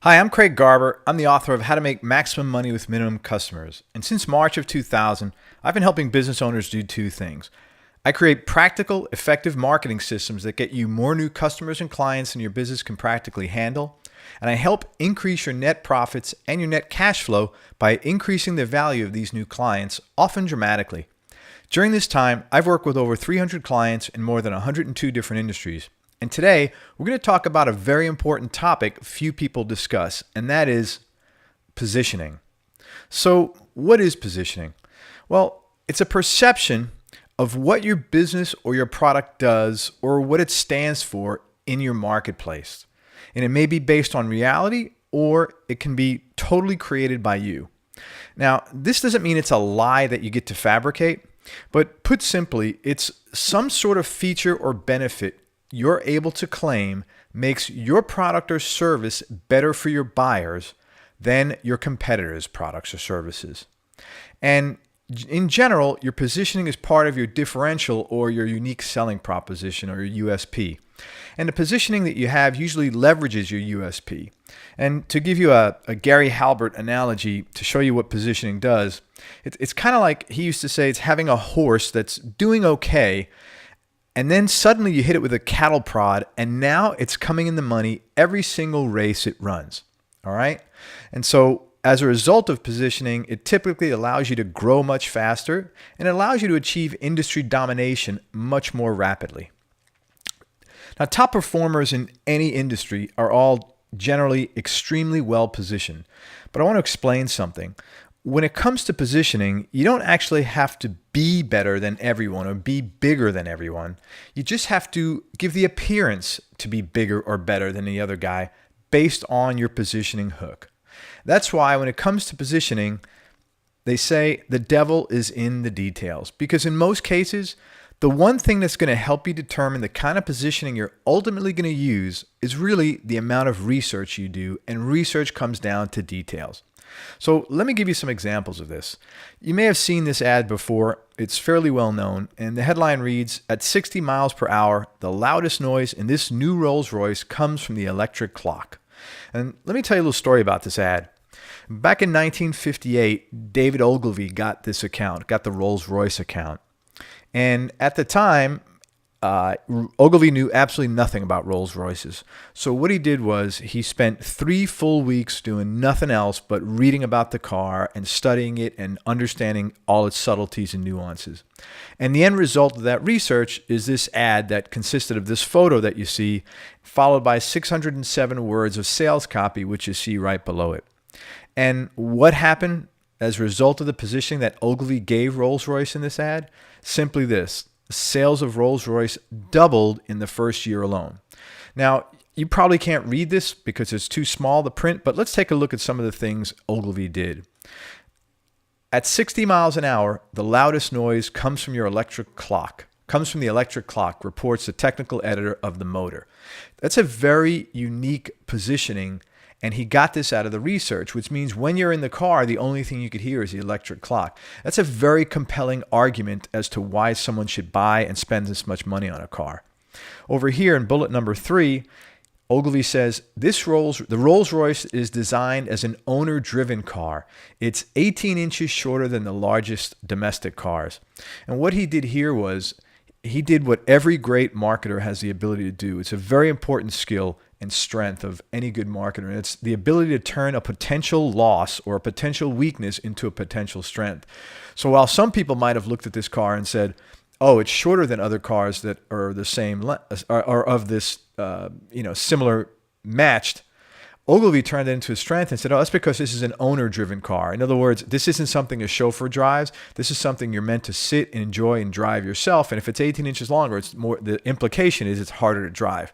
Hi, I'm Craig Garber. I'm the author of How to Make Maximum Money with Minimum Customers. And since March of 2000, I've been helping business owners do two things. I create practical, effective marketing systems that get you more new customers and clients than your business can practically handle. And I help increase your net profits and your net cash flow by increasing the value of these new clients, often dramatically. During this time, I've worked with over 300 clients in more than 102 different industries. And today, we're going to talk about a very important topic few people discuss, and that is positioning. So, what is positioning? Well, it's a perception of what your business or your product does or what it stands for in your marketplace. And it may be based on reality or it can be totally created by you. Now, this doesn't mean it's a lie that you get to fabricate, but put simply, it's some sort of feature or benefit you're able to claim makes your product or service better for your buyers than your competitors' products or services. And in general, your positioning is part of your differential or your unique selling proposition or your USP. And the positioning that you have usually leverages your USP. And to give you a Gary Halbert analogy to show you what positioning does, it's kind of like he used to say it's having a horse that's doing okay, and then suddenly you hit it with a cattle prod, and now it's coming in the money every single race it runs. All right? And so as a result of positioning, it typically allows you to grow much faster, and it allows you to achieve industry domination much more rapidly. Now, top performers in any industry are all generally extremely well positioned. But I want to explain something. When it comes to positioning, you don't actually have to be better than everyone or be bigger than everyone. You just have to give the appearance to be bigger or better than the other guy based on your positioning hook. That's why when it comes to positioning, they say the devil is in the details. Because in most cases, the one thing that's going to help you determine the kind of positioning you're ultimately going to use is really the amount of research you do, and research comes down to details. So let me give you some examples of this. You may have seen this ad before. It's fairly well known, and the headline reads, "At 60 miles per hour, the loudest noise in this new Rolls-Royce comes from the electric clock." And let me tell you a little story about this ad. Back in 1958, David Ogilvy got the Rolls-Royce account. And at the time, Ogilvy knew absolutely nothing about Rolls-Royces. So what he did was he spent 3 full weeks doing nothing else but reading about the car and studying it and understanding all its subtleties and nuances. And the end result of that research is this ad that consisted of this photo that you see, followed by 607 words of sales copy, which you see right below it. And what happened as a result of the positioning that Ogilvy gave Rolls-Royce in this ad? Simply this. Sales of Rolls-Royce doubled in the first year alone. Now, you probably can't read this because it's too small to print, but let's take a look at some of the things Ogilvy did. At 60 miles an hour, the loudest noise comes from your electric clock. Comes from the electric clock, reports the technical editor of the motor. That's a very unique positioning, and he got this out of the research, which means when you're in the car, the only thing you could hear is the electric clock. That's a very compelling argument as to why someone should buy and spend this much money on a car. Over here in bullet number 3, Ogilvy says, the Rolls-Royce is designed as an owner-driven car. It's 18 inches shorter than the largest domestic cars. And what he did here was, he did what every great marketer has the ability to do. It's a very important skill and strength of any good marketer. And it's the ability to turn a potential loss or a potential weakness into a potential strength. So while some people might have looked at this car and said, oh, it's shorter than other cars that are the same, or of this, similar matched, Ogilvy turned it into a strength and said, oh, that's because this is an owner-driven car. In other words, this isn't something a chauffeur drives. This is something you're meant to sit and enjoy and drive yourself. And if it's 18 inches longer, it's more. The implication is it's harder to drive.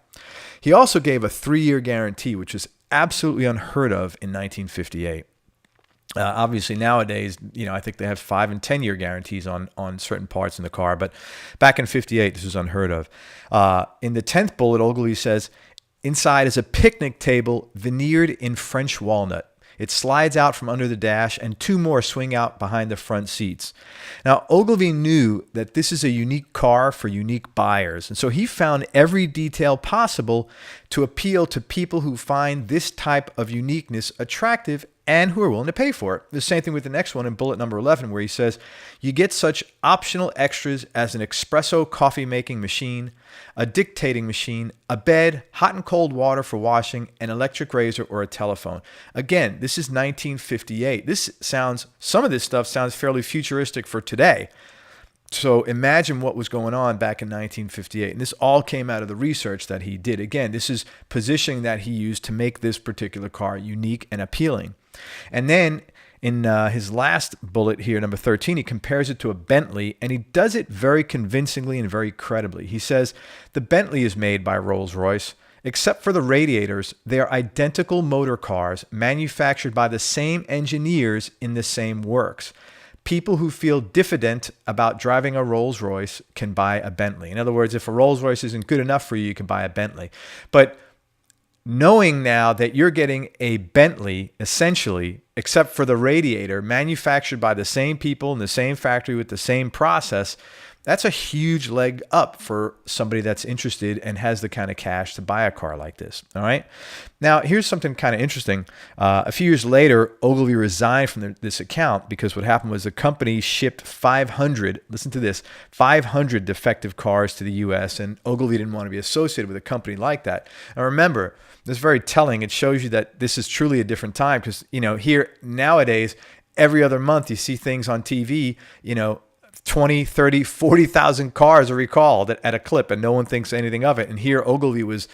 He also gave a 3-year guarantee, which was absolutely unheard of in 1958. Obviously, nowadays, I think they have 5- and 10-year guarantees on certain parts in the car. But back in 58, this was unheard of. In the 10th bullet, Ogilvy says, inside is a picnic table veneered in French walnut. It slides out from under the dash, and 2 more swing out behind the front seats. Now, Ogilvy knew that this is a unique car for unique buyers, and so he found every detail possible to appeal to people who find this type of uniqueness attractive and who are willing to pay for it. The same thing with the next one in bullet number 11, where he says, you get such optional extras as an espresso coffee making machine, a dictating machine, a bed, hot and cold water for washing, an electric razor, or a telephone. Again, this is 1958. Some of this stuff sounds fairly futuristic for today. So imagine what was going on back in 1958. And this all came out of the research that he did. Again, this is positioning that he used to make this particular car unique and appealing. And then in his last bullet here, number 13, he compares it to a Bentley, and he does it very convincingly and very credibly. He says, the Bentley is made by Rolls-Royce. Except for the radiators, they are identical motor cars manufactured by the same engineers in the same works. People who feel diffident about driving a Rolls-Royce can buy a Bentley. In other words, if a Rolls-Royce isn't good enough for you, you can buy a Bentley. But knowing now that you're getting a Bentley, essentially, except for the radiator, manufactured by the same people in the same factory with the same process, that's a huge leg up for somebody that's interested and has the kind of cash to buy a car like this. All right. Now, here's something kind of interesting. A few years later, Ogilvy resigned from this account because what happened was the company shipped 500, listen to this, 500 defective cars to the U.S., and Ogilvy didn't want to be associated with a company like that. And remember, this is very telling. It shows you that this is truly a different time because, here nowadays, every other month you see things on TV, 20, 30, 40,000 cars are recalled at a clip, and no one thinks anything of it. And here Ogilvy was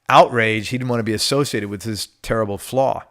outraged. He didn't want to be associated with this terrible flaw.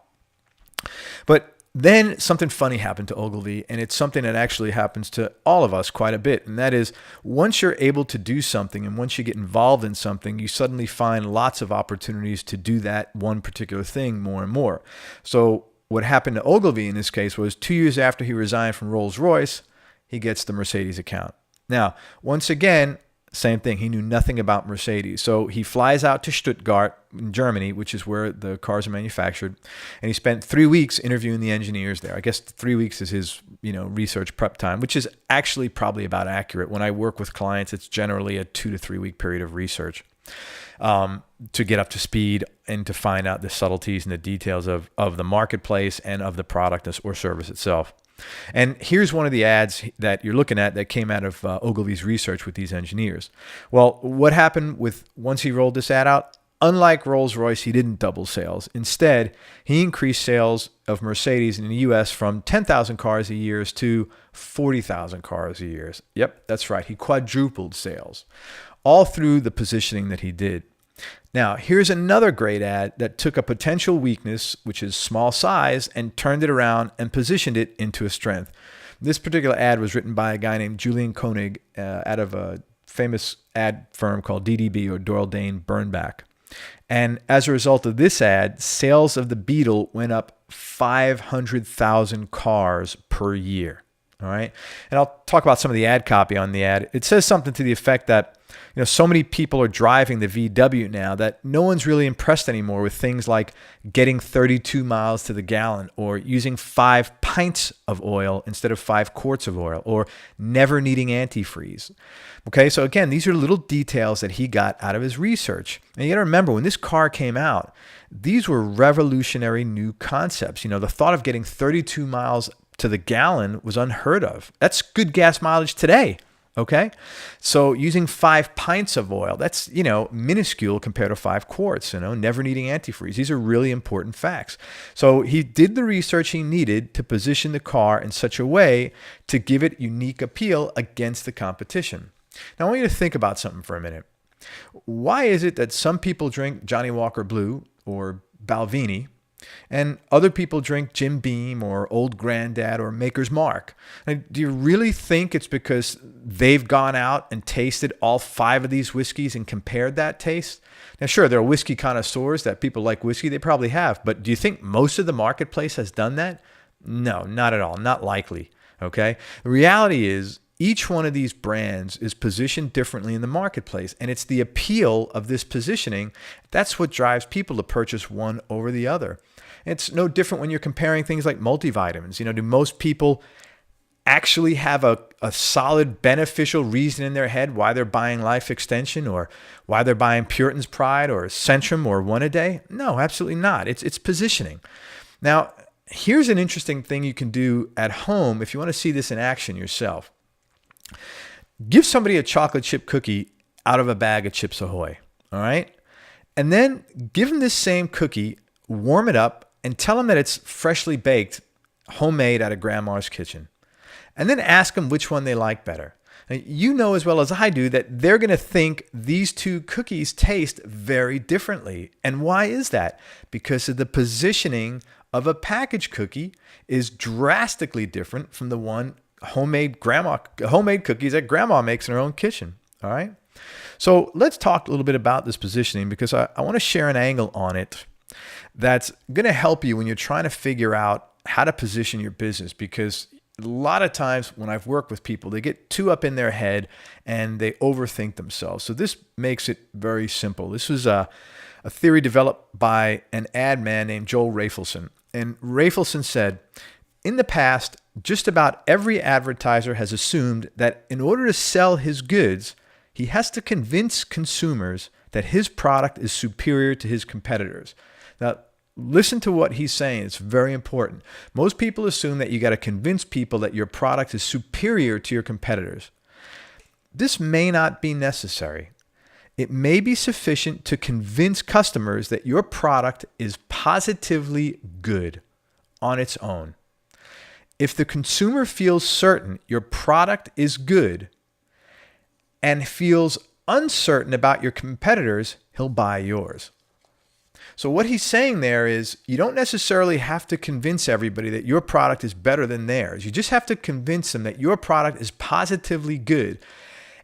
But then something funny happened to Ogilvy, and it's something that actually happens to all of us quite a bit. And that is, once you're able to do something and once you get involved in something, you suddenly find lots of opportunities to do that one particular thing more and more. So what happened to Ogilvy in this case was 2 years after he resigned from Rolls-Royce, he gets the Mercedes account. Now, once again, same thing. He knew nothing about Mercedes. So he flies out to Stuttgart in Germany, which is where the cars are manufactured. And he spent 3 weeks interviewing the engineers there. I guess 3 weeks is his, research prep time, which is actually probably about accurate. When I work with clients, it's generally a 2 to 3 week period of research to get up to speed and to find out the subtleties and the details of the marketplace and of the product or service itself. And here's one of the ads that you're looking at that came out of Ogilvy's research with these engineers. Well, what happened once he rolled this ad out? Unlike Rolls-Royce, he didn't double sales. Instead, he increased sales of Mercedes in the U.S. from 10,000 cars a year to 40,000 cars a year. Yep, that's right. He quadrupled sales, all through the positioning that he did. Now, here's another great ad that took a potential weakness, which is small size, and turned it around and positioned it into a strength. This particular ad was written by a guy named Julian Koenig out of a famous ad firm called DDB, or Doyle Dane Bernbach. And as a result of this ad, sales of the Beetle went up 500,000 cars per year. All right. And I'll talk about some of the ad copy on the ad. It says something to the effect that, so many people are driving the VW now that no one's really impressed anymore with things like getting 32 miles to the gallon, or using 5 pints of oil instead of 5 quarts of oil, or never needing antifreeze. Okay. So again, these are little details that he got out of his research. And you got to remember, when this car came out, these were revolutionary new concepts. The thought of getting 32 miles to the gallon was unheard of. That's good gas mileage today. Okay. So using 5 pints of oil, that's, minuscule compared to 5 quarts, never needing antifreeze. These are really important facts. So he did the research he needed to position the car in such a way to give it unique appeal against the competition. Now, I want you to think about something for a minute. Why is it that some people drink Johnny Walker Blue or Balvenie, and other people drink Jim Beam or Old Granddad or Maker's Mark? And do you really think it's because they've gone out and tasted all 5 of these whiskeys and compared that taste? Now, sure, there are whiskey connoisseurs that people like whiskey. They probably have. But do you think most of the marketplace has done that? No, not at all. Not likely. Okay. The reality is, each one of these brands is positioned differently in the marketplace. And it's the appeal of this positioning that's what drives people to purchase one over the other. It's no different when you're comparing things like multivitamins. Do most people actually have a solid beneficial reason in their head why they're buying Life Extension or why they're buying Puritan's Pride or Centrum or One A Day? No, absolutely not. It's positioning. Now, here's an interesting thing you can do at home if you want to see this in action yourself. Give somebody a chocolate chip cookie out of a bag of Chips Ahoy, all right? And then give them this same cookie, warm it up, and tell them that it's freshly baked, homemade out of grandma's kitchen. And then ask them which one they like better. Now, you know as well as I do that they're going to think these two cookies taste very differently. And why is that? Because of the positioning of a packaged cookie is drastically different from the one homemade cookies that grandma makes in her own kitchen. All right. So let's talk a little bit about this positioning because I want to share an angle on it that's going to help you when you're trying to figure out how to position your business. Because a lot of times when I've worked with people, they get too up in their head and they overthink themselves. So this makes it very simple. This was a theory developed by an ad man named Joel Rafelson. And Rafelson said, in the past, just about every advertiser has assumed that in order to sell his goods, he has to convince consumers that his product is superior to his competitors. Now, listen to what he's saying. It's very important. Most people assume that you got to convince people that your product is superior to your competitors. This may not be necessary. It may be sufficient to convince customers that your product is positively good on its own. If the consumer feels certain your product is good and feels uncertain about your competitors, he'll buy yours. So what he's saying there is you don't necessarily have to convince everybody that your product is better than theirs. You just have to convince them that your product is positively good.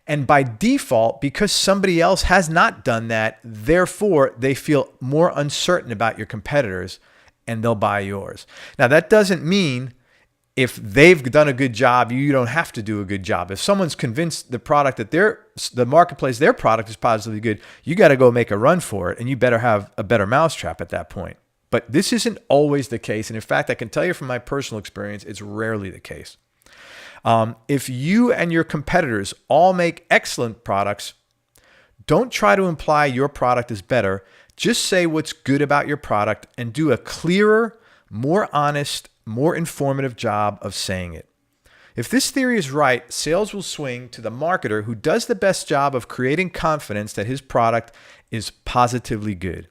And by default, because somebody else has not done that, therefore they feel more uncertain about your competitors and they'll buy yours. Now, that doesn't mean if they've done a good job, you don't have to do a good job. If someone's convinced the product that the marketplace, their product is positively good, you got to go make a run for it, and you better have a better mousetrap at that point. But this isn't always the case. And in fact, I can tell you from my personal experience, it's rarely the case. If you and your competitors all make excellent products, don't try to imply your product is better. Just say what's good about your product and do a clearer, more honest, more informative job of saying it. If this theory is right, sales will swing to the marketer who does the best job of creating confidence that his product is positively good.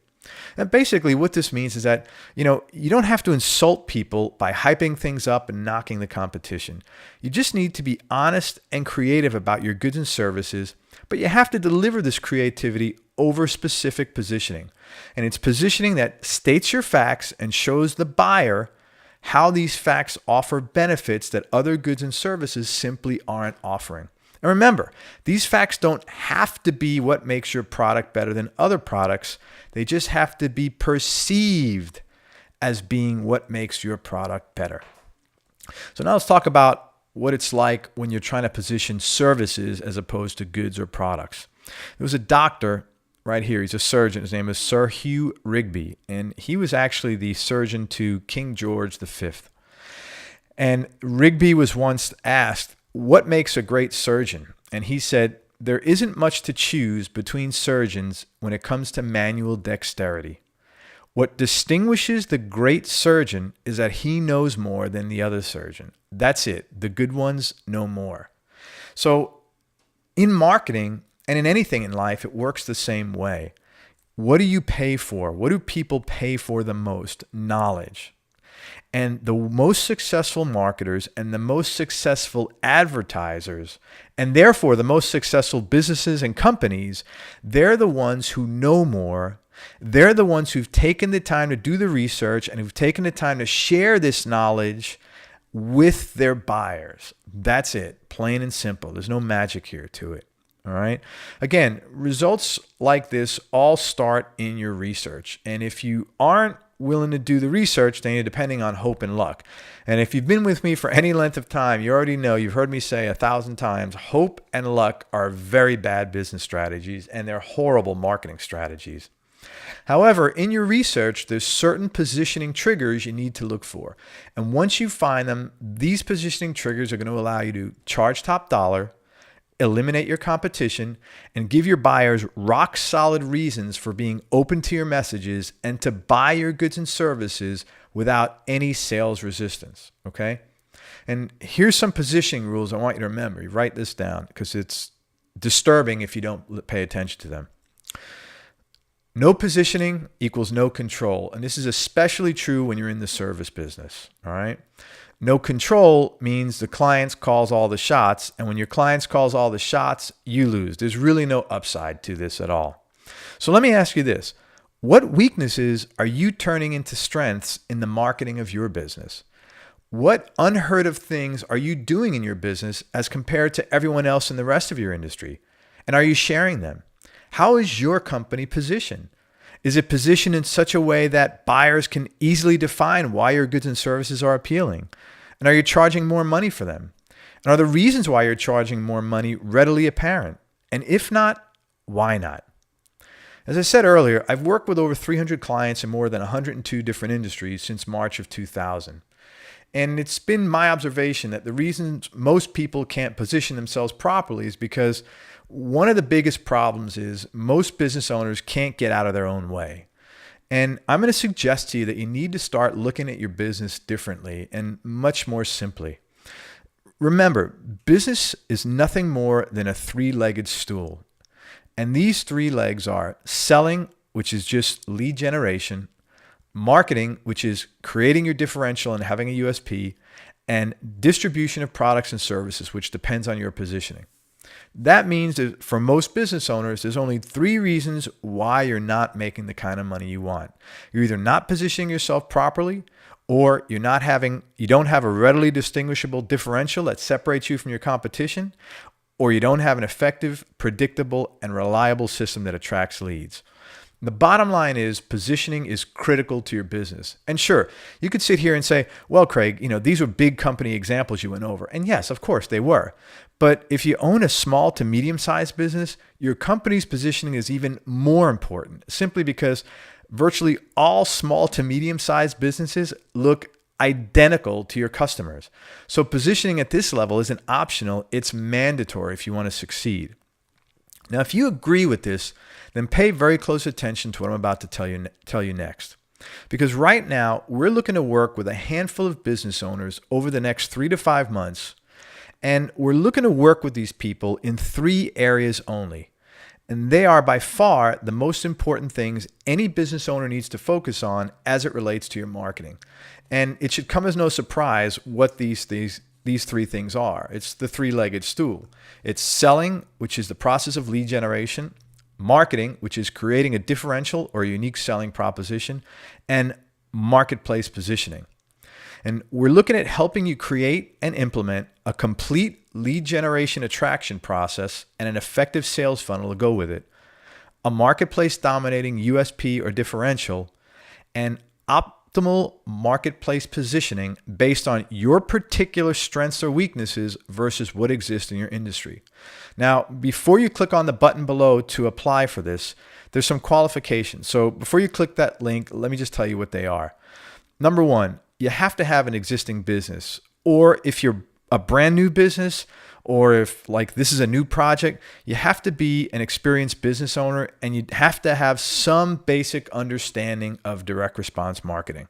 And basically what this means is that, you don't have to insult people by hyping things up and knocking the competition. You just need to be honest and creative about your goods and services, but you have to deliver this creativity over specific positioning. And it's positioning that states your facts and shows the buyer how these facts offer benefits that other goods and services simply aren't offering. And remember, these facts don't have to be what makes your product better than other products. They just have to be perceived as being what makes your product better. So now let's talk about what it's like when you're trying to position services as opposed to goods or products. There was a doctor right here. He's a surgeon. His name is Sir Hugh Rigby, and he was actually the surgeon to King George V. And Rigby was once asked, what makes a great surgeon? And he said, there isn't much to choose between surgeons when it comes to manual dexterity. What distinguishes the great surgeon is that he knows more than the other surgeon. That's it. The good ones know more. So in marketing and in anything in life, it works the same way. What do you pay for? What do people pay for the most? Knowledge. And the most successful marketers and the most successful advertisers, and therefore the most successful businesses and companies, they're the ones who know more. They're the ones who've taken the time to do the research and who've taken the time to share this knowledge with their buyers. That's it, plain and simple. There's no magic here to it. All right. Again, results like this all start in your research. And if you aren't willing to do the research, then you're depending on hope and luck. And if you've been with me for any length of time, you already know, you've heard me say 1,000 times, hope and luck are very bad business strategies, and they're horrible marketing strategies. However, in your research, there's certain positioning triggers you need to look for. And once you find them, these positioning triggers are going to allow you to charge top dollar, eliminate your competition, and give your buyers rock solid reasons for being open to your messages and to buy your goods and services without any sales resistance. Okay? And here's some positioning rules I want you to remember. You write this down because it's disturbing if you don't pay attention to them. No positioning equals no control. And this is especially true when you're in the service business. All right. No control means the client calls all the shots. And when your client calls all the shots, you lose. There's really no upside to this at all. So let me ask you this. What weaknesses are you turning into strengths in the marketing of your business? What unheard of things are you doing in your business as compared to everyone else in the rest of your industry? And are you sharing them? How is your company positioned? Is it positioned in such a way that buyers can easily define why your goods and services are appealing? And are you charging more money for them? And are the reasons why you're charging more money readily apparent? And if not, why not? As I said earlier, I've worked with over 300 clients in more than 102 different industries since March of 2000. And it's been my observation that the reasons most people can't position themselves properly is because one of the biggest problems is most business owners can't get out of their own way. And I'm going to suggest to you that you need to start looking at your business differently and much more simply. Remember, business is nothing more than a three-legged stool. And these three legs are selling, which is just lead generation, marketing, which is creating your differential and having a USP, and distribution of products and services, which depends on your positioning. That means that for most business owners, there's only three reasons why you're not making the kind of money you want. You're either not positioning yourself properly, or you don't have a readily distinguishable differential that separates you from your competition, or you don't have an effective, predictable, and reliable system that attracts leads. The bottom line is positioning is critical to your business. And sure, you could sit here and say, well, Craig, these were big company examples you went over. And yes, of course they were. But if you own a small to medium-sized business, your company's positioning is even more important, simply because virtually all small to medium-sized businesses look identical to your customers. So positioning at this level isn't optional, it's mandatory if you want to succeed. Now, if you agree with this, then pay very close attention to what I'm about to tell you next. Because right now, we're looking to work with a handful of business owners over the next 3 to 5 months. And we're looking to work with these people in 3 areas only. And they are by far the most important things any business owner needs to focus on as it relates to your marketing. And it should come as no surprise what these 3 things are. It's the three-legged stool. It's selling, which is the process of lead generation, marketing, which is creating a differential or a unique selling proposition, and marketplace positioning. And we're looking at helping you create and implement a complete lead generation attraction process and an effective sales funnel to go with it, a marketplace dominating USP or differential, and optimal marketplace positioning based on your particular strengths or weaknesses versus what exists in your industry. Now, before you click on the button below to apply for this, there's some qualifications. So before you click that link, let me just tell you what they are. Number 1, you have to have an existing business, or if you're a brand new business, or if this is a new project, you have to be an experienced business owner and you have to have some basic understanding of direct response marketing.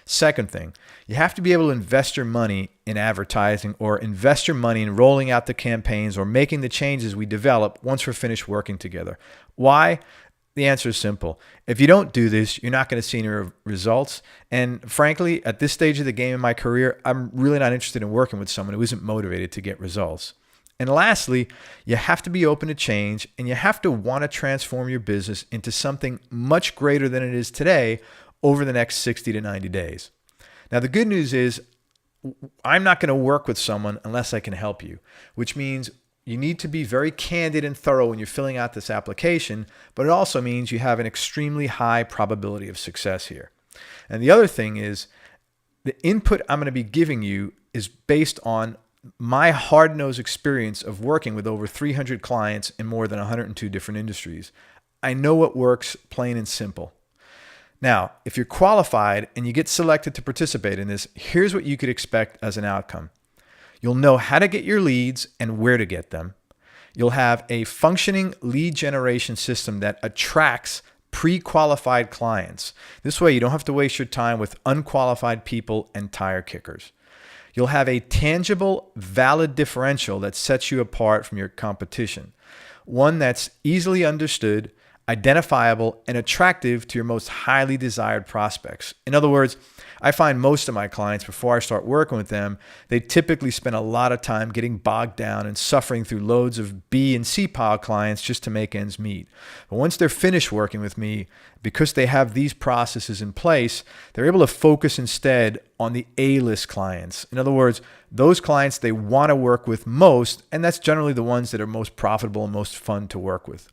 Second thing, you have to be able to invest your money in advertising or invest your money in rolling out the campaigns or making the changes we develop once we're finished working together. Why? The answer is simple. If you don't do this, you're not going to see any results. And frankly, at this stage of the game in my career, I'm really not interested in working with someone who isn't motivated to get results. And lastly, you have to be open to change and you have to want to transform your business into something much greater than it is today over the next 60 to 90 days. Now, the good news is I'm not going to work with someone unless I can help you, which means you need to be very candid and thorough when you're filling out this application, but it also means you have an extremely high probability of success here. And the other thing is the input I'm going to be giving you is based on my hard-nosed experience of working with over 300 clients in more than 102 different industries. I know what works, plain and simple. Now, if you're qualified and you get selected to participate in this, here's what you could expect as an outcome. You'll know how to get your leads and where to get them. You'll have a functioning lead generation system that attracts pre-qualified clients. This way, you don't have to waste your time with unqualified people and tire kickers. You'll have a tangible, valid differential that sets you apart from your competition. One that's easily understood, identifiable, and attractive to your most highly desired prospects. In other words, I find most of my clients, before I start working with them, they typically spend a lot of time getting bogged down and suffering through loads of B and C pile clients just to make ends meet. But once they're finished working with me, because they have these processes in place, they're able to focus instead on the A-list clients. In other words, those clients they want to work with most, and that's generally the ones that are most profitable and most fun to work with.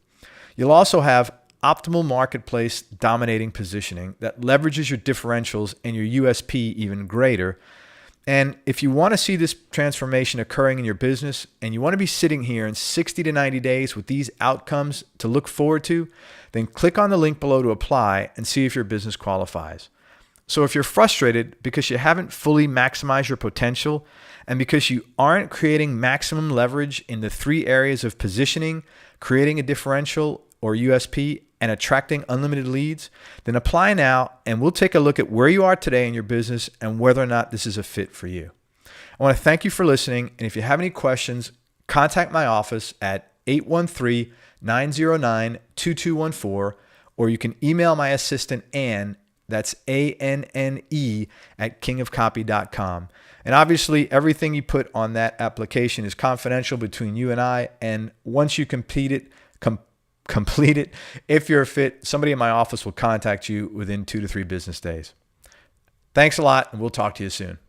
You'll also have optimal marketplace dominating positioning that leverages your differentials and your USP even greater. And if you want to see this transformation occurring in your business and you want to be sitting here in 60 to 90 days with these outcomes to look forward to, then click on the link below to apply and see if your business qualifies. So if you're frustrated because you haven't fully maximized your potential and because you aren't creating maximum leverage in the 3 areas of positioning, creating a differential or USP, and attracting unlimited leads, then apply now and we'll take a look at where you are today in your business and whether or not this is a fit for you. I want to thank you for listening, and if you have any questions, contact my office at 813-909-2214, or you can email my assistant Anne, that's ANNE, at kingofcopy.com. And obviously, everything you put on that application is confidential between you and I, and once you complete it, if you're a fit, somebody in my office will contact you within 2 to 3 business days. Thanks a lot, and we'll talk to you soon.